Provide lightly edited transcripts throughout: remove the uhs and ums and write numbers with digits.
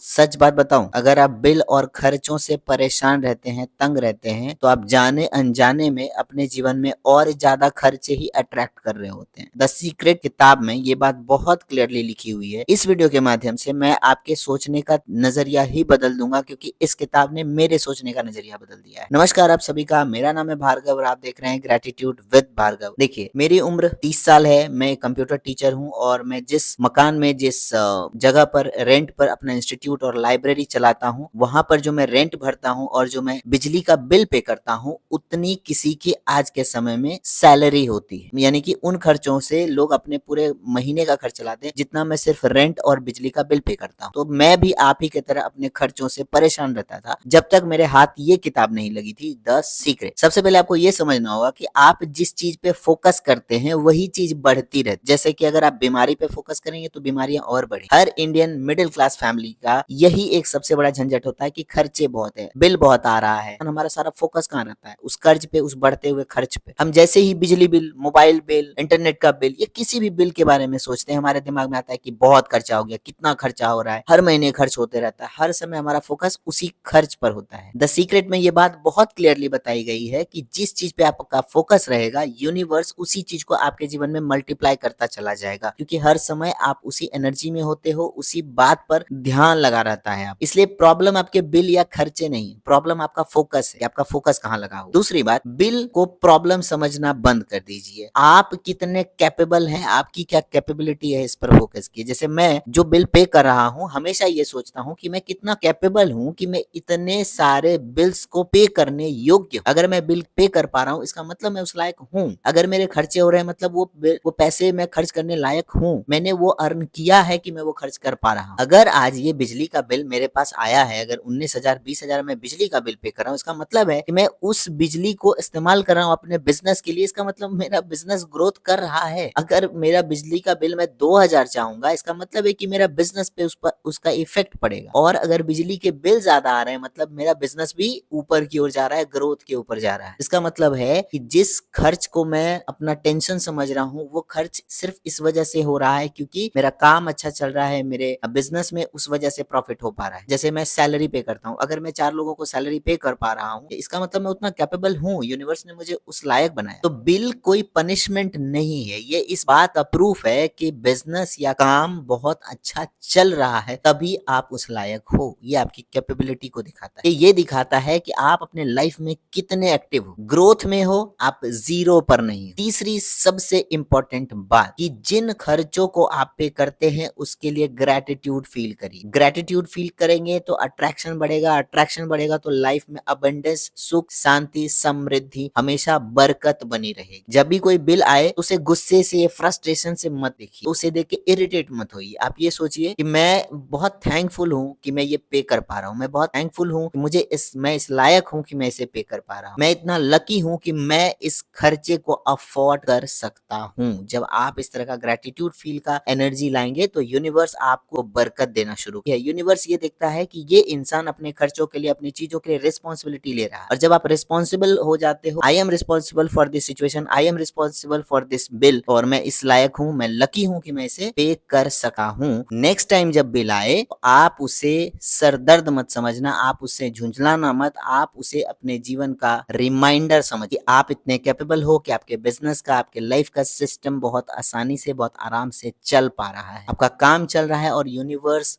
सच बात बताऊं, अगर आप बिल और खर्चों से परेशान रहते हैं, तंग रहते हैं, तो आप जाने अनजाने में अपने जीवन में और ज्यादा खर्चे ही अट्रैक्ट कर रहे होते हैं। द सीक्रेट किताब में ये बात बहुत क्लियरली लिखी हुई है। इस वीडियो के माध्यम से मैं आपके सोचने का नजरिया ही बदल दूंगा, क्योंकि इस किताब ने मेरे सोचने का नजरिया बदल दिया है। नमस्कार आप सभी का, मेरा नाम है भार्गव और आप देख रहे हैं ग्रेटिट्यूड विद भार्गव। देखिए, मेरी उम्र 30 साल है, मैं कंप्यूटर टीचर हूँ और मैं जिस मकान में, जिस जगह पर रेंट पर अपना इंस्टीट्यूट और लाइब्रेरी चलाता हूँ, वहां पर जो मैं रेंट भरता हूँ और जो मैं बिजली का बिल पे करता हूँ, उतनी किसी की आज के समय में सैलरी होती है। यानी कि उन खर्चों से लोग अपने पूरे महीने का खर्च चलाते हैं, जितना मैं सिर्फ रेंट और बिजली का बिल पे करता हूँ। तो मैं भी आप ही की तरह अपने खर्चों से परेशान रहता था, जब तक मेरे हाथ ये किताब नहीं लगी थी, द सीक्रेट। सबसे पहले आपको ये समझना होगा कि आप जिस चीज पे फोकस करते हैं वही चीज बढ़ती रहती। जैसे कि अगर आप बीमारी पे फोकस करेंगे तो बीमारियां और बढ़ेंगी। हर इंडियन मिडिल क्लास फैमिली का यही एक सबसे बड़ा झंझट होता है कि खर्चे बहुत है, बिल बहुत आ रहा है, हमारा सारा फोकस कहाँ रहता है? उस कर्ज पे, उस बढ़ते हुए खर्च पे। हम जैसे ही बिजली बिल, मोबाइल बिल, इंटरनेट का बिल या किसी भी बिल के बारे में सोचते हैं, हमारे दिमाग में आता है कि बहुत खर्चा हो गया, कितना खर्चा हो रहा है, हर महीने खर्च होते रहता है। हर समय हमारा फोकस उसी खर्च पर होता है। द सीक्रेट में ये बात बहुत क्लियरली बताई गई है कि जिस चीज पे आपका फोकस रहेगा, यूनिवर्स उसी चीज को आपके जीवन में मल्टीप्लाई करता चला जाएगा, क्योंकि हर समय आप उसी एनर्जी में होते हो, उसी बात पर ध्यान लगा रहता है आप। इसलिए प्रॉब्लम आपके बिल या खर्चे नहीं, प्रॉब्लम आपका फोकस है, आपका फोकस कहाँ लगा हो। दूसरी बात, बिल को प्रॉब्लम समझना बंद कर दीजिए। आप कितने कैपेबल हैं, आपकी क्या कैपेबिलिटी है, इस पर फोकस कीजिए। जैसे मैं जो बिल पे कर रहा हूँ, हमेशा ये सोचता हूँ कि मैं कितना कैपेबल हूँ कि मैं इतने सारे बिल्स को पे करने योग्य हूँ। अगर मैं बिल पे कर पा रहा हूँ, इसका मतलब मैं उस लायक हूँ। अगर मेरे खर्चे हो रहे हैं, मतलब वो पैसे मैं खर्च करने लायक हूँ, मैंने वो अर्न किया है कि मैं वो खर्च कर पा रहा हूँ। अगर आज ये बिजली का बिल मेरे पास आया है, अगर 19,000 20,000 मैं बिजली का बिल पे कर रहा हूँ, इसका मतलब है कि मैं उस बिजली को इस्तेमाल कर रहा हूँ अपने बिजनेस के लिए। इसका मतलब मेरा बिजनेस ग्रोथ कर रहा है। अगर मेरा बिजली का बिल मैं 2,000 चाहूंगा, इसका मतलब है कि मेरा बिजनेस पे उस पर उसका इफेक्ट पड़ेगा। और अगर बिजली के बिल ज्यादा आ रहे हैं, मतलब मेरा बिजनेस भी ऊपर की ओर जा रहा है, ग्रोथ के ऊपर जा रहा है। इसका मतलब है कि जिस खर्च को मैं अपना टेंशन समझ रहा हूँ, वो खर्च सिर्फ इस वजह से हो रहा है क्योंकि मेरा काम अच्छा चल रहा है, मेरे बिजनेस में उस वजह से प्रॉफिट हो पा रहा है। जैसे मैं सैलरी पे करता हूँ, अगर मैं 4 लोगों को सैलरी पे कर पा रहा हूँ, इसका मतलब मैं उतना कैपेबल हूँ, यूनिवर्स ने मुझे उस लायक बनाया। तो बिल कोई पनिशमेंट नहीं है, ये इस बात का प्रूफ है कि बिजनेस या काम बहुत अच्छा चल रहा है, तभी आप उस लायक हो। ये आपकी कैपेबिलिटी को दिखाता है। ये दिखाता है कि आप अपने लाइफ में कितने एक्टिव हो, ग्रोथ में हो, आप जीरो पर नहीं। तीसरी सबसे इंपॉर्टेंट बात कि जिन खर्चों को आप पे करते हैं उसके लिए ग्रेटिट्यूड फील करिए। ग्रेटिट्यूड फील करेंगे तो अट्रैक्शन बढ़ेगा, अट्रैक्शन बढ़ेगा तो लाइफ में अबंडेंस, सुख, शांति, समृद्धि, हमेशा बरकत बनी रहेगी। जब भी कोई बिल आए उसे गुस्से से, फ्रस्ट्रेशन से मत देखिए, उसे देख के इरिटेट मत होइए। आप ये सोचिए कि मैं बहुत थैंकफुल हूँ कि मैं ये पे कर पा रहा हूँ, मैं बहुत थैंकफुल हूँ कि मैं इस लायक हूँ कि मैं इसे पे कर पा रहा हूँ, मैं इतना लकी हूँ कि मैं इस खर्चे को अफोर्ड कर सकता हूँ। जब आप इस तरह का ग्रेटिट्यूड फील का एनर्जी लाएंगे तो यूनिवर्स आपको बरकत देना शुरू किया। यूनिवर्स ये देखता है कि ये इंसान अपने खर्चों के लिए, अपनी चीजों के लिए रिस्पॉन्सिबिलिटी ले रहा है। और जब आप रिस्पॉन्सिबल हो जाते हो, I am responsible for this situation, I am responsible for this bill, और मैं इस लायक हूँ, मैं लकी हूँ कि मैं इसे पे कर सका हूँ। नेक्स्ट टाइम जब बिल आए तो आप उसे सरदर्द मत समझना, आप उससे झुंझलाना मत, आप उसे अपने जीवन का रिमाइंडर समझिए। आप इतने कैपेबल हो कि आपके बिजनेस का, आपके लाइफ का सिस्टम बहुत आसानी से, बहुत आराम से चल पा रहा है, आपका काम चल रहा है और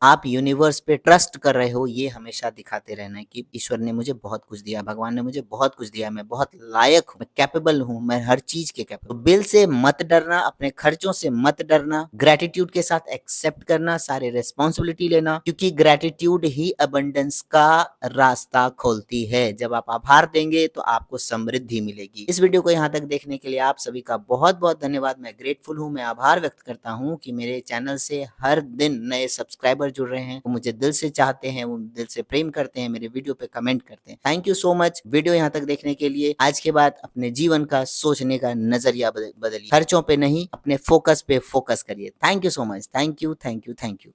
आप यूनिवर्स पे ट्रस्ट कर रहे हो। ये हमेशा दिखाते रहना है कि ईश्वर ने मुझे बहुत कुछ दिया, भगवान ने मुझे बहुत कुछ दिया, मैं बहुत लायक हूँ, मैं कैपेबल हूँ, मैं हर चीज के कैपेबल। तो बिल से मत डरना, अपने खर्चों से मत डरना, ग्रेटिट्यूड के साथ एक्सेप्ट करना, सारे रिस्पॉन्सिबिलिटी लेना, क्योंकि ग्रेटिट्यूड ही अबंडेंस का रास्ता खोलती है। जब आप आभार देंगे तो आपको समृद्धि मिलेगी। इस वीडियो को यहाँ तक देखने के लिए आप सभी का बहुत बहुत धन्यवाद। मैं ग्रेटफुल हूँ, मैं आभार व्यक्त करता हूँ कि मेरे चैनल से हर दिन नए सब्सक्राइबर जुड़ रहे हैं, वो मुझे दिल से चाहते हैं, वो दिल से प्रेम करते हैं, मेरे वीडियो पे कमेंट करते हैं। Thank you so much video यहाँ तक देखने के लिए। आज के बाद अपने जीवन का, सोचने का नजरिया बदलिए, खर्चों पे नहीं, अपने फोकस पे फोकस करिए। Thank you so much, thank you, thank you, thank you.